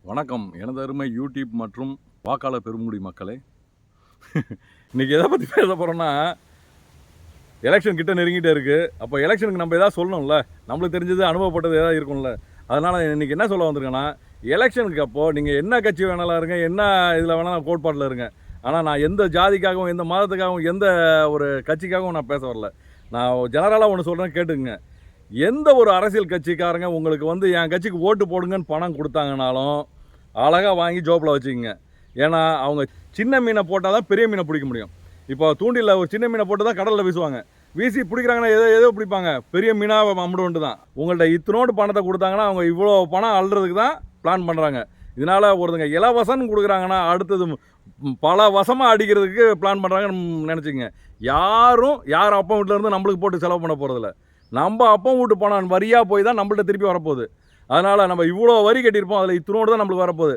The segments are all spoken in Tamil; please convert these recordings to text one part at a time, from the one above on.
வணக்கம் எனது அருமை யூடியூப் மற்றும் வாக்காளர் பெருங்குடி மக்களே. இன்றைக்கி எதை பற்றி பேச போகிறோன்னா, எலெக்ஷன் கிட்ட நெருங்கிட்டே இருக்குது. அப்போ எலெக்ஷனுக்கு நம்ம எதாவது சொல்லணும்ல, நம்மளுக்கு தெரிஞ்சது அனுபவப்பட்டது எதாவது இருக்கும்ல. அதனால் இன்றைக்கி என்ன சொல்ல வந்திருக்கேன்னா, எலெக்ஷனுக்கு அப்போது நீங்கள் என்ன கட்சி வேணாலும் இருங்க, என்ன இதில் வேணாலும் கோட்பாட்டில் இருங்க. ஆனால் நான் எந்த ஜாதிக்காகவும் எந்த மதத்துக்காகவும் எந்த ஒரு கட்சிக்காகவும் நான் பேச வரல. நான் ஜெனரலாக ஒன்று சொல்கிறேன், கேட்டுக்குங்க. எந்த ஒரு அரசியல் கட்சிக்காரங்க உங்களுக்கு என் கட்சிக்கு ஓட்டு போடுங்கன்னு பணம் கொடுத்தாங்கனாலும் அழகாக வாங்கி ஜோப்பில் வச்சுக்கோங்க. ஏன்னா அவங்க சின்ன மீனை போட்டால் தான் பெரிய மீனை பிடிக்க முடியும். இப்போ தூண்டில் ஒரு சின்ன மீனை போட்டு தான் கடலில் வீசுவாங்க. வீசி பிடிக்கிறாங்கன்னா ஏதோ பிடிப்பாங்க, பெரிய மீனாக அம்முடு தான். உங்கள்கிட்ட இத்தனோடு பணத்தை கொடுத்தாங்கன்னா அவங்க இவ்வளோ பணம் அள்ளுறதுக்கு தான் பிளான் பண்ணுறாங்க. இதனால் ஒருத்தங்க இலவசம்னு கொடுக்குறாங்கன்னா அடுத்தது பல வசமாக அடிக்கிறதுக்கு பிளான் பண்ணுறாங்கன்னு நினச்சிங்க. யார் அப்பா வீட்டிலேருந்து நம்மளுக்கு போட்டு செலவு பண்ண போகிறதில்ல. நம்ம அப்பா வீட்டு பணம் வரியாக போய் தான் நம்மள்ட்ட திருப்பி வரப்போகுது. அதனால் நம்ம இவ்வளோ வரி கட்டியிருப்போம், அதில் இத்தனோடு தான் நம்மளுக்கு வரப்போகுது.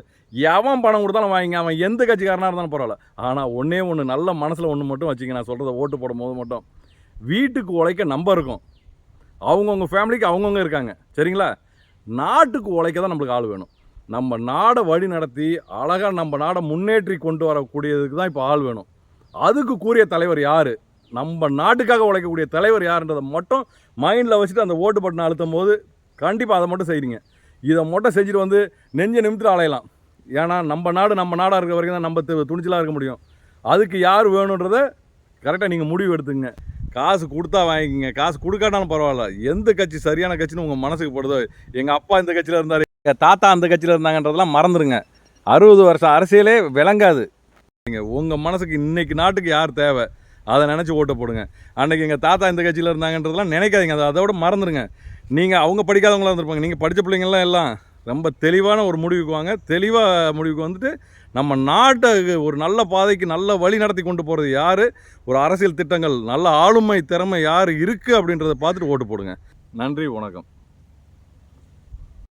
எவன் பணம் கொடுத்தாலும் வாங்கிங்க, அவன் எந்த கட்சிக்காரனாக இருந்தாலும் பரவாயில்ல. ஆனால் ஒன்று நல்ல மனசில் ஒன்று மட்டும் வச்சுங்க, நான் சொல்கிறத ஓட்டு போடும் போது மட்டும் வீட்டுக்கு உழைக்க நம்ம இருக்கோம், அவங்கவுங்க ஃபேமிலிக்கு அவங்கவுங்க இருக்காங்க, சரிங்களா? நாட்டுக்கு உழைக்க தான் நம்மளுக்கு ஆள் வேணும். நம்ம நாடை வழி நடத்தி அழகாக நம்ம நாடை முன்னேற்றி கொண்டு வரக்கூடியதுக்கு தான் இப்போ ஆள் வேணும். அதுக்கு கூறிய தலைவர் யார், நம்ம நாட்டுக்காக உழைக்கக்கூடிய தலைவர் யாருன்றதை மட்டும் மைண்டில் வச்சுட்டு அந்த ஓட்டு பட்டனை அழுத்தும் போது கண்டிப்பாக அதை மட்டும் செய்கிறீங்க. இதை மட்டும் செஞ்சுட்டு நெஞ்ச நிமித்திட்டு அலையலாம். ஏன்னா நம்ம நாடாக இருக்கிற வரைக்கும் தான் நம்ம துணிச்சலாக இருக்க முடியும். அதுக்கு யார் வேணுன்றதை கரெக்டாக நீங்கள் முடிவு எடுத்துங்க. காசு கொடுத்தா வாங்கிக்கிங்க, காசு கொடுக்காட்டாலும் பரவாயில்ல. எந்த கட்சி சரியான கட்சின்னு உங்கள் மனசுக்கு படுதோ, எங்கள் அப்பா இந்த கட்சியில் இருந்தார், எங்கள் தாத்தா அந்த கட்சியில் இருந்தாங்கன்றதெல்லாம் மறந்துடுங்க. 60 வருஷம் அரசியலே விளங்காது. உங்கள் மனசுக்கு இன்றைக்கி நாட்டுக்கு யார் தேவை அதை நினச்சி ஓட்ட போடுங்க. அன்றைக்கி எங்கள் தாத்தா இந்த கட்சியில் இருந்தாங்கன்றதெல்லாம் நினைக்காதீங்க, அதோட மறந்துடுங்க. நீங்கள் அவங்க படிக்காதவங்களாம் இருந்திருப்பாங்க, நீங்கள் படித்த பிள்ளைங்கள்லாம் எல்லாம் ரொம்ப தெளிவான ஒரு முடிவுக்கு வாங்க. தெளிவாக முடிவுக்கு வந்துட்டு நம்ம நாட்டை ஒரு நல்ல பாதைக்கு நல்ல வழி நடத்தி கொண்டு போகிறது யார், ஒரு அரசியல் திட்டங்கள் நல்ல ஆளுமை திறமை யார் இருக்குது அப்படின்றத பார்த்துட்டு ஓட்டு போடுங்க. நன்றி, வணக்கம்.